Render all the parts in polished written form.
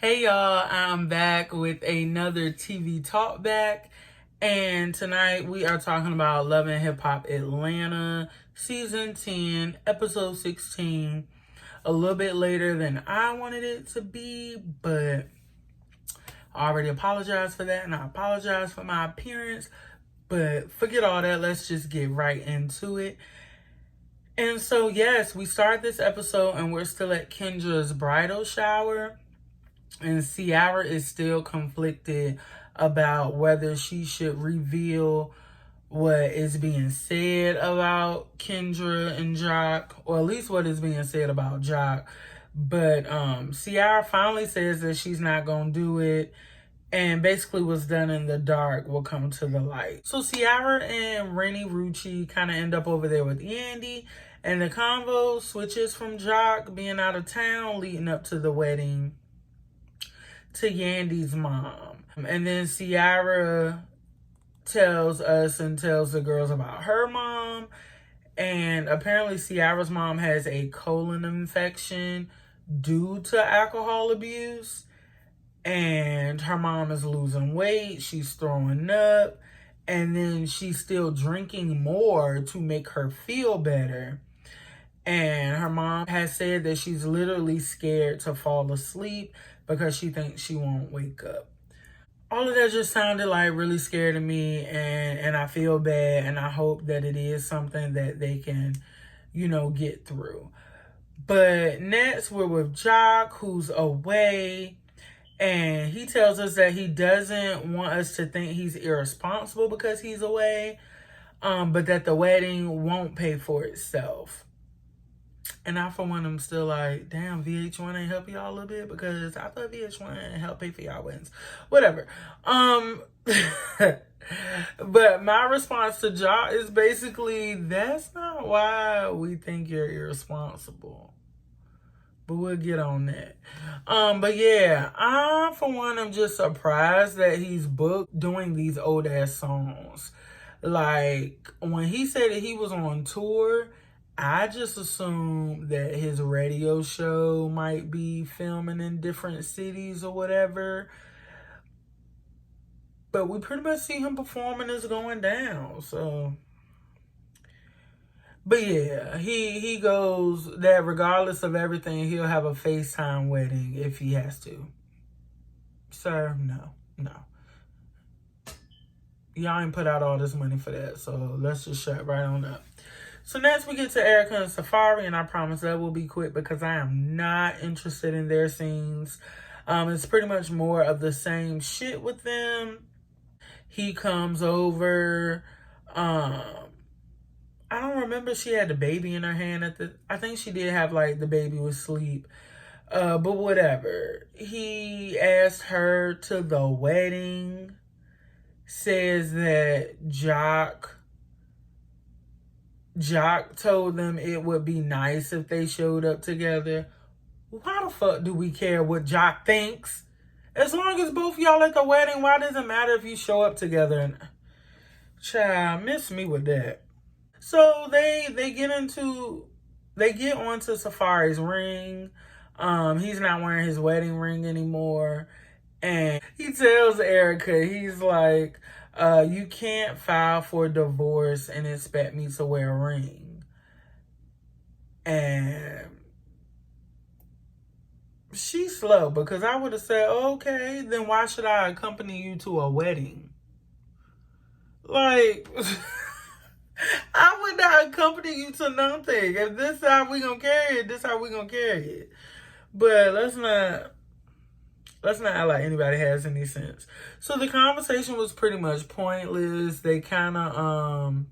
Hey y'all, I'm back with another TV Talkback, and tonight we are talking about Love and Hip Hop Atlanta, Season 10, Episode 16. A little bit later than I wanted it to be, but I already apologized for that, and I apologize for my appearance, but forget all that, let's just get right into it. And so, yes, we start this episode, and we're still at Kendra's bridal shower. And Ciara is still conflicted about whether she should reveal what is being said about Kendra and Jock, or at least what is being said about Jock. But Ciara finally says that she's not going to do it. And basically what's done in the dark will come to the light. So Ciara and Rennie Rucci kind of end up over there with Yandy. And the convo switches from Jock being out of town leading up to the wedding to Yandy's mom. And then Ciara tells us and tells the girls about her mom. And apparently Ciara's mom has a colon infection due to alcohol abuse. And her mom is losing weight. She's throwing up. And then she's still drinking more to make her feel better. And her mom has said that she's literally scared to fall asleep because she thinks she won't wake up. All of that just sounded like really scary to me, and I feel bad, and I hope that it is something that they can, get through. But next, we're with Jock, who's away, and he tells us that he doesn't want us to think he's irresponsible because he's away, but that the wedding won't pay for itself. And I, for one, am still like, damn, VH1 ain't help y'all a little bit, because I thought VH1 helped pay for y'all wins. Whatever. But my response to Ja is basically, that's not why we think you're irresponsible. But we'll get on that. But yeah, I, for one, am just surprised that he's booked doing these old ass songs. Like, when he said that he was on tour, I just assumed that his radio show might be filming in different cities or whatever. But we pretty much see him performing as going down. So, but yeah, he goes that regardless of everything, he'll have a FaceTime wedding if he has to. Sir, no. Y'all ain't put out all this money for that. So let's just shut right on up. So next we get to Erica and Safari, and I promise that will be quick because I am not interested in their scenes. It's pretty much more of the same shit with them. He comes over. I don't remember she had the baby in her hand I think she did have like the baby was asleep. But whatever. He asked her to the wedding. Says that Jock told them it would be nice if they showed up together. Why the fuck do we care what Jock thinks? As long as both y'all at the wedding, why does it matter if you show up together? And child, miss me with that. So they get onto Safari's ring. He's not wearing his wedding ring anymore. And he tells Erica, he's like, you can't file for divorce and expect me to wear a ring. And she's slow, because I would have said, okay, then why should I accompany you to a wedding? Like, I would not accompany you to nothing. If this is how we gonna carry it, this is how we gonna carry it. But let's not act like anybody has any sense. So the conversation was pretty much pointless. They kind of,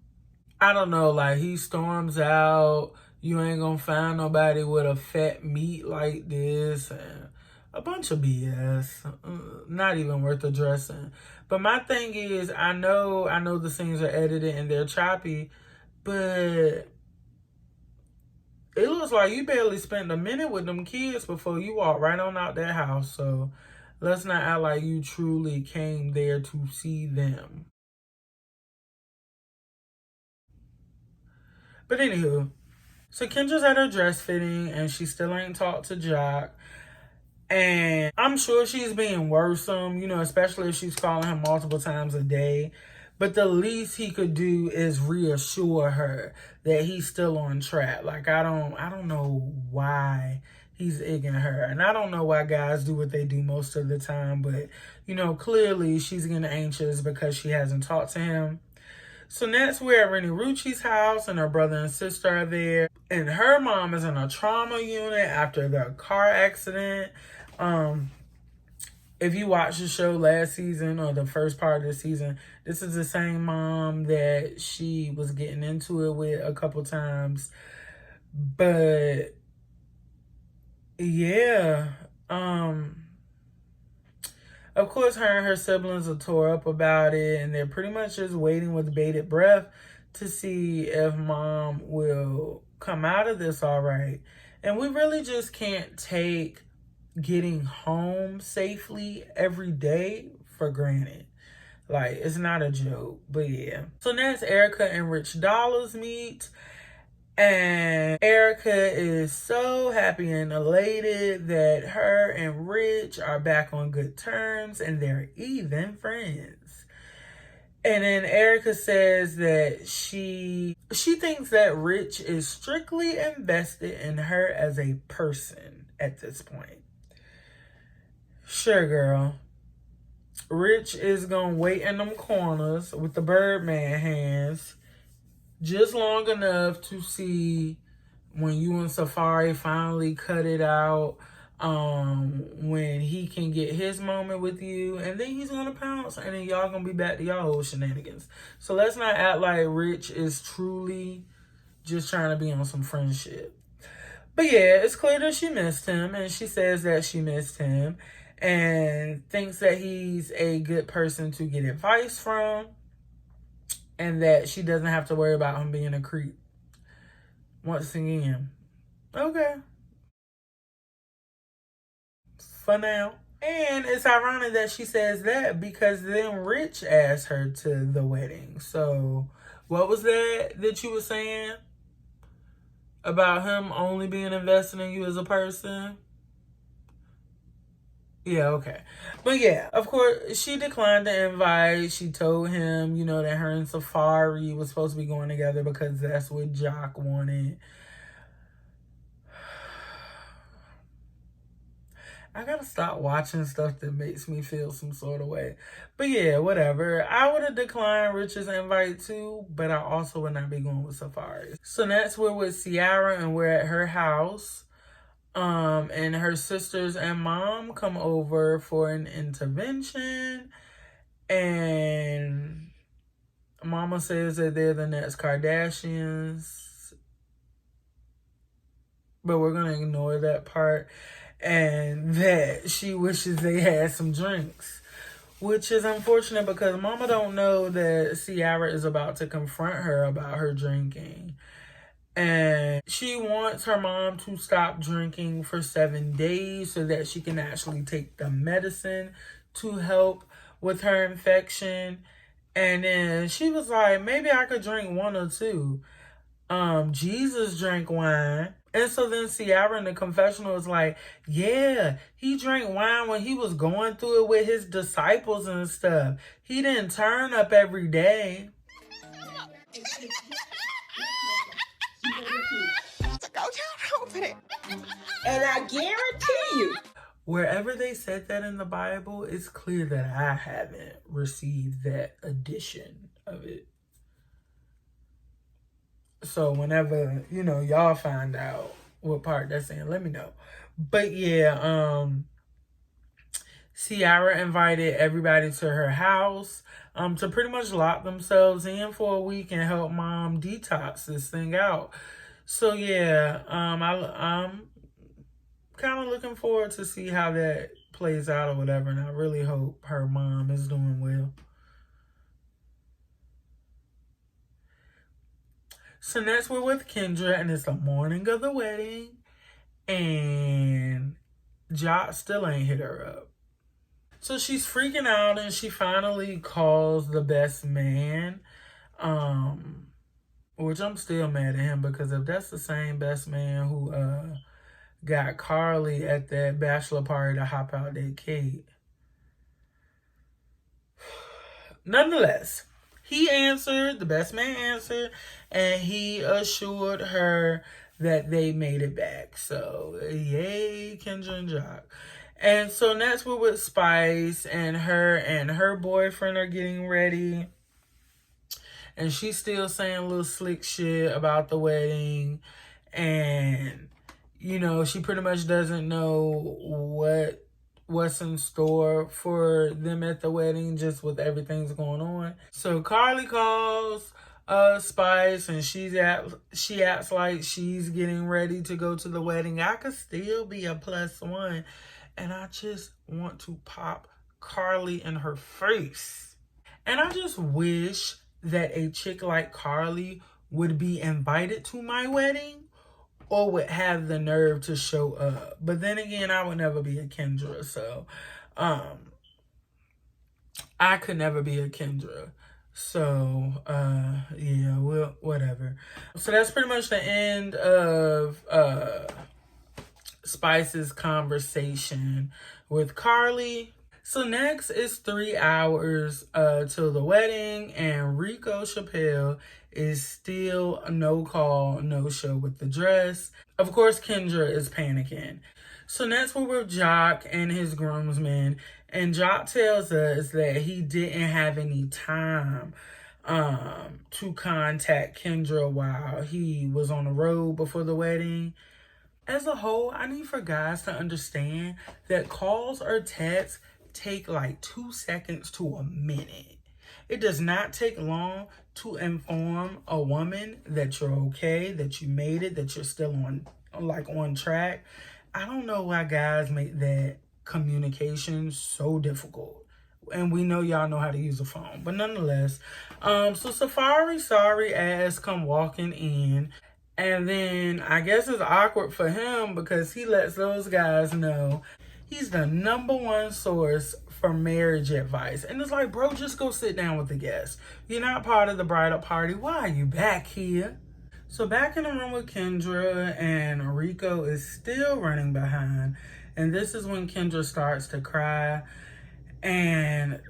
I don't know, like he storms out. You ain't gonna find nobody with a fat meat like this. And a bunch of BS. Not even worth addressing. But my thing is, I know the scenes are edited and they're choppy, but it looks like you barely spent a minute with them kids before you walked right on out that house. So let's not act like you truly came there to see them. But anywho, so Kendra's at her dress fitting and she still ain't talked to Jock. And I'm sure she's being worrisome, you know, especially if she's calling him multiple times a day. But the least he could do is reassure her that he's still on track. Like, I don't know why he's egging her. And I don't know why guys do what they do most of the time. But, you know, clearly she's getting anxious because she hasn't talked to him. So next we're at Rennie Rucci's house, and her brother and sister are there. And her mom is in a trauma unit after the car accident. If you watched the show last season or the first part of the season, this is the same mom that she was getting into it with a couple times. But yeah, of course, her and her siblings are tore up about it, and they're pretty much just waiting with bated breath to see if mom will come out of this all right. And we really just can't take getting home safely every day for granted. Like, it's not a joke, but yeah. So next, Erica and Rich Dollars meet. And Erica is so happy and elated that her and Rich are back on good terms and they're even friends. And then Erica says that she thinks that Rich is strictly invested in her as a person at this point. Sure, girl. Rich is gonna wait in them corners with the Birdman hands just long enough to see when you and Safari finally cut it out, when he can get his moment with you, and then he's gonna pounce, and then y'all gonna be back to y'all old shenanigans. So let's not act like Rich is truly just trying to be on some friendship. But yeah, it's clear that she missed him, and she says that she missed him and thinks that he's a good person to get advice from, and that she doesn't have to worry about him being a creep. Once again, okay, for now. And it's ironic that she says that because then Rich asked her to the wedding. So what was that you were saying about him only being invested in you as a person? Yeah, okay. But yeah, of course, she declined the invite. She told him, you know, that her and Safari was supposed to be going together because that's what Jock wanted. I gotta stop watching stuff that makes me feel some sort of way. But yeah, whatever. I would have declined Rich's invite too, but I also would not be going with Safari. So next we're with Ciara and we're at her house. And her sisters and mom come over for an intervention, and Mama says that they're the next Kardashians, but we're gonna ignore that part, and that she wishes they had some drinks, which is unfortunate because Mama don't know that Ciara is about to confront her about her drinking. And she wants her mom to stop drinking for 7 days so that she can actually take the medicine to help with her infection. And then she was like, maybe I could drink one or two. Jesus drank wine. And so then Ciara in the confessional was like, yeah, he drank wine when he was going through it with his disciples and stuff. He didn't turn up every day. And I guarantee you, wherever they said that in the Bible, it's clear that I haven't received that edition of it. So whenever, you know, y'all find out what part that's in, let me know. But yeah, Ciara invited everybody to her house to pretty much lock themselves in for a week and help mom detox this thing out. So yeah, I'm kind of looking forward to see how that plays out or whatever, and I really hope her mom is doing well. So next we're with Kendra, and it's the morning of the wedding, and Jock still ain't hit her up. So she's freaking out, and she finally calls the best man, which I'm still mad at him because if that's the same best man who got Carly at that bachelor party to hop out that cake. Nonetheless, he answered, the best man answered, and he assured her that they made it back. So, yay, Kendra and Jock. And so next we're with Spice, and her boyfriend are getting ready. And she's still saying a little slick shit about the wedding. And, you know, she pretty much doesn't know what's in store for them at the wedding, just with everything's going on. So Carly calls Spice, and she acts like she's getting ready to go to the wedding. I could still be a +1, and I just want to pop Carly in her face. And I just wish that a chick like Carly would be invited to my wedding, or would have the nerve to show up. But then again, I would never be a Kendra, so I could never be a Kendra. So yeah, well, whatever. So that's pretty much the end of Spice's conversation with Carly. So next is 3 hours till the wedding, and Rico Chappelle is still no call, no show with the dress. Of course, Kendra is panicking. So next we're with Jock and his groomsmen, and Jock tells us that he didn't have any time to contact Kendra while he was on the road before the wedding. As a whole, I need for guys to understand that calls or texts take like 2 seconds to a minute. It does not take long to inform a woman that you're okay, that you made it, that you're still on track. I don't know why guys make that communication so difficult. And we know y'all know how to use a phone. But nonetheless, so Safari's sorry ass come walking in. And then I guess it's awkward for him because he lets those guys know he's the #1 source for marriage advice. And it's like, bro, just go sit down with the guests. You're not part of the bridal party. Why are you back here? So back in the room with Kendra, and Rico is still running behind. And this is when Kendra starts to cry. And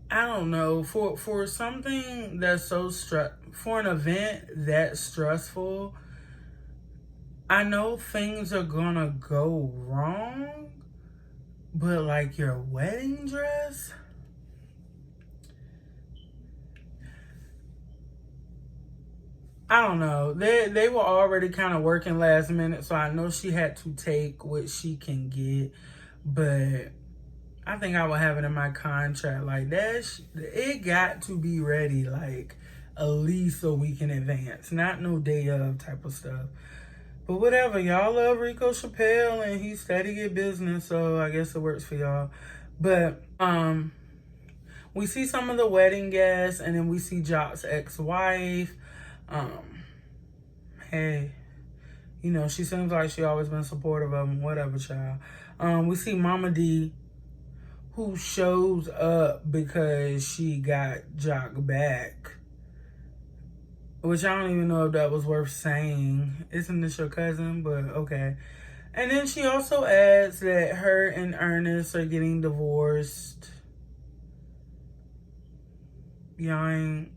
I don't know, for something that's so for an event that stressful, I know things are gonna go wrong, but like your wedding dress, I don't know. They were already kind of working last minute, so I know she had to take what she can get, but I think I will have it in my contract like that. It got to be ready like at least a week in advance, not no day of type of stuff. But whatever, y'all love Rico Chappelle and he's steady at business, so I guess it works for y'all. But we see some of the wedding guests, and then we see Jock's ex-wife. Hey, you know, she seems like she always been supportive of him, whatever, child. We see Mama D, who shows up because she got Jock back. Which I don't even know if that was worth saying. Isn't this your cousin? But okay. And then she also adds that her and Ernest are getting divorced. Y'all ain't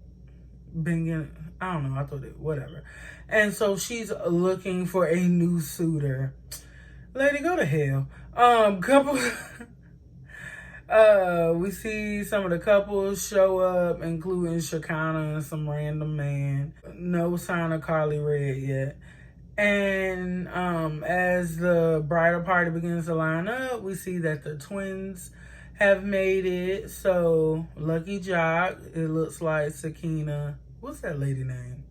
been getting, I don't know, I thought it, whatever. And so she's looking for a new suitor. Lady, go to hell. We see some of the couples show up, including Shakana and some random man. No sign of Carly Red yet. And as the bridal party begins to line up, we see that the twins have made it. So, Lucky Jock, it looks like Sakina. What's that lady name?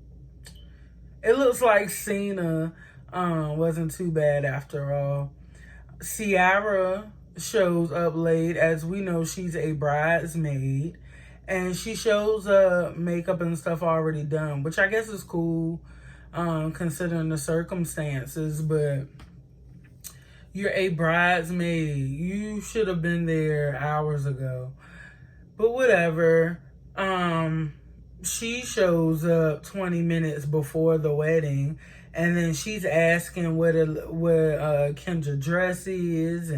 It looks like Cena wasn't too bad after all. Ciara shows up late. As we know, she's a bridesmaid, and she shows makeup and stuff already done, which I guess is cool considering the circumstances. But you're a bridesmaid, you should have been there hours ago. But whatever. She shows up 20 minutes before the wedding, And then she's asking where Kendra dress is,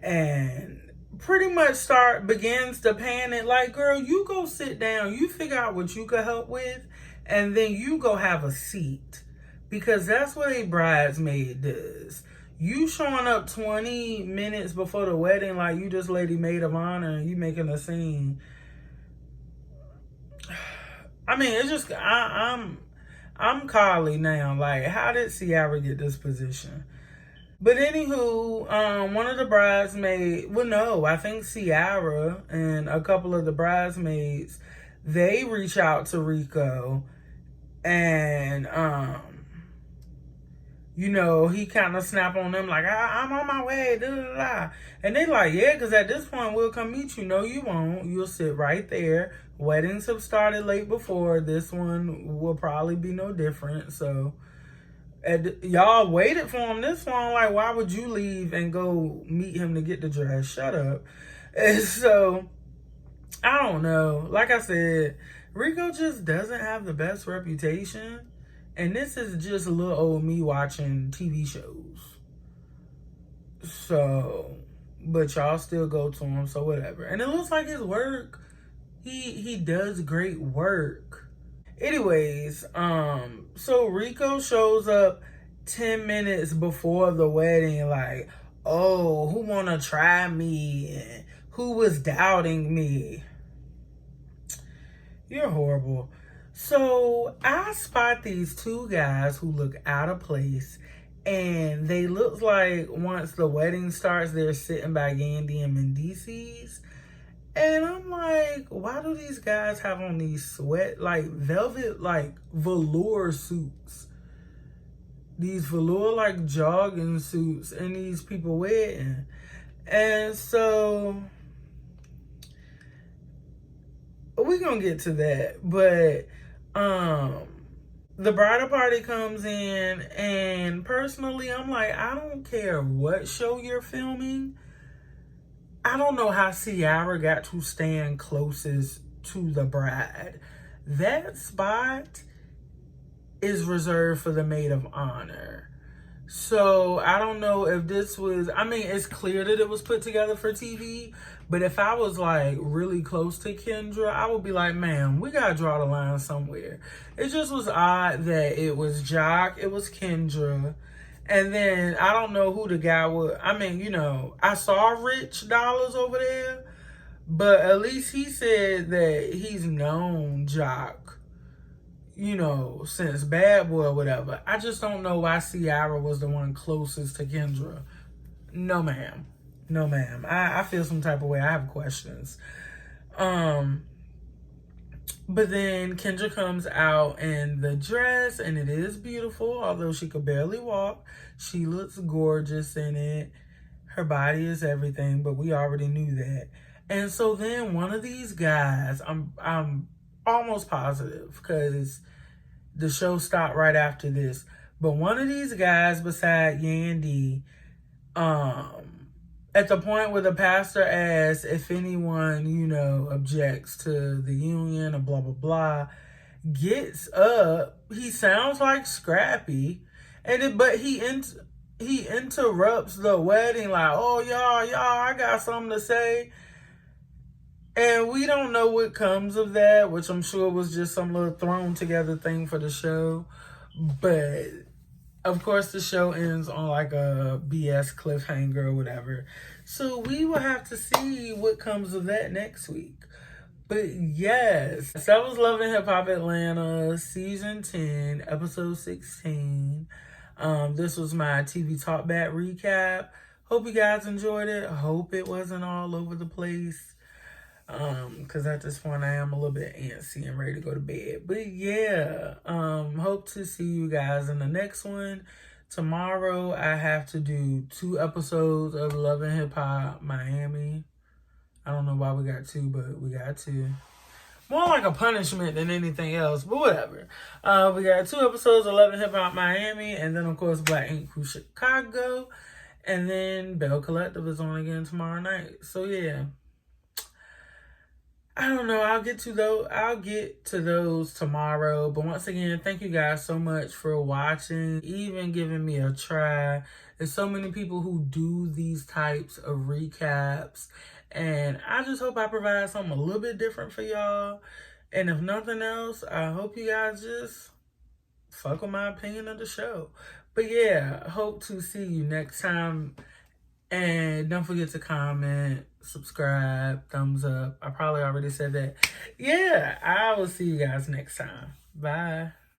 and pretty much begins to panic. Like, girl, you go sit down. You figure out what you could help with, and then you go have a seat. Because that's what a bridesmaid does. You showing up 20 minutes before the wedding like you just lady maid of honor and you making a scene. I mean, it's just, I'm Carly now. Like, how did Ciara get this position? But anywho, one of the bridesmaids, well, no, I think Ciara and a couple of the bridesmaids, they reach out to Rico, and he kind of snap on them like, I'm on my way, da da da. And they like, yeah, because at this point we'll come meet you. No, you won't. You'll sit right there. Weddings have started late before. This one will probably be no different. So y'all waited for him this long. Like, why would you leave and go meet him to get the dress? Shut up. And so, I don't know. Like I said, Rico just doesn't have the best reputation. And this is just little old me watching TV shows. So, but y'all still go to him, so whatever. And it looks like his work, he does great work. Anyways, so Rico shows up 10 minutes before the wedding, like, oh, who wanna try me? And who was doubting me? You're horrible. So I spot these two guys who look out of place, and they look like once the wedding starts, they're sitting by Yandy and Mendices. And I'm like, why do these guys have on these velvet, velour suits? These velour, jogging suits, and these people wedding. And so we're gonna get to that. But the bridal party comes in, and personally, I'm like, I don't care what show you're filming. I don't know how Ciara got to stand closest to the bride. That spot is reserved for the maid of honor. So I don't know if this was, I mean, it's clear that it was put together for TV, but if I was really close to Kendra, I would be like, man, we gotta draw the line somewhere. It just was odd that it was Jock, it was Kendra, and then I don't know who the guy was. I mean, I saw Rich Dollars over there, but at least he said that he's known Jock, since Bad Boy or whatever. I just don't know why Ciara was the one closest to Kendra. No, ma'am. No, ma'am. I feel some type of way. I have questions. But then Kendra comes out in the dress, and it is beautiful. Although she could barely walk, she looks gorgeous in it. Her body is everything, but we already knew that. And so then one of these guys, I'm almost positive because the show stopped right after this, but one of these guys beside Yandy, at the point where the pastor asks if anyone, objects to the union or blah, blah, blah, gets up. He sounds like Scrappy, but he interrupts the wedding like, oh, y'all, I got something to say. And we don't know what comes of that, which I'm sure was just some little thrown together thing for the show. But of course, the show ends on a BS cliffhanger or whatever. So we will have to see what comes of that next week. But yes, that was Love and Hip Hop Atlanta, Season 10, Episode 16. This was my TV Talkback recap. Hope you guys enjoyed it. Hope it wasn't all over the place. Because at this point I am a little bit antsy and ready to go to bed. But yeah, hope to see you guys in the next one. Tomorrow I have to do 2 episodes of Love and Hip Hop Miami. I don't know why we got 2, but we got 2. More like a punishment than anything else, but whatever. We got 2 episodes of Love and Hip Hop Miami, and then of course Black Ink Crew Chicago, and then Bell Collective is on again tomorrow night. So yeah. I don't know. I'll get to those tomorrow. But once again, thank you guys so much for watching, even giving me a try. There's so many people who do these types of recaps, and I just hope I provide something a little bit different for y'all. And if nothing else, I hope you guys just fuck with my opinion of the show. But yeah, hope to see you next time. And don't forget to comment, subscribe, thumbs up. I probably already said that. Yeah, I will see you guys next time. Bye.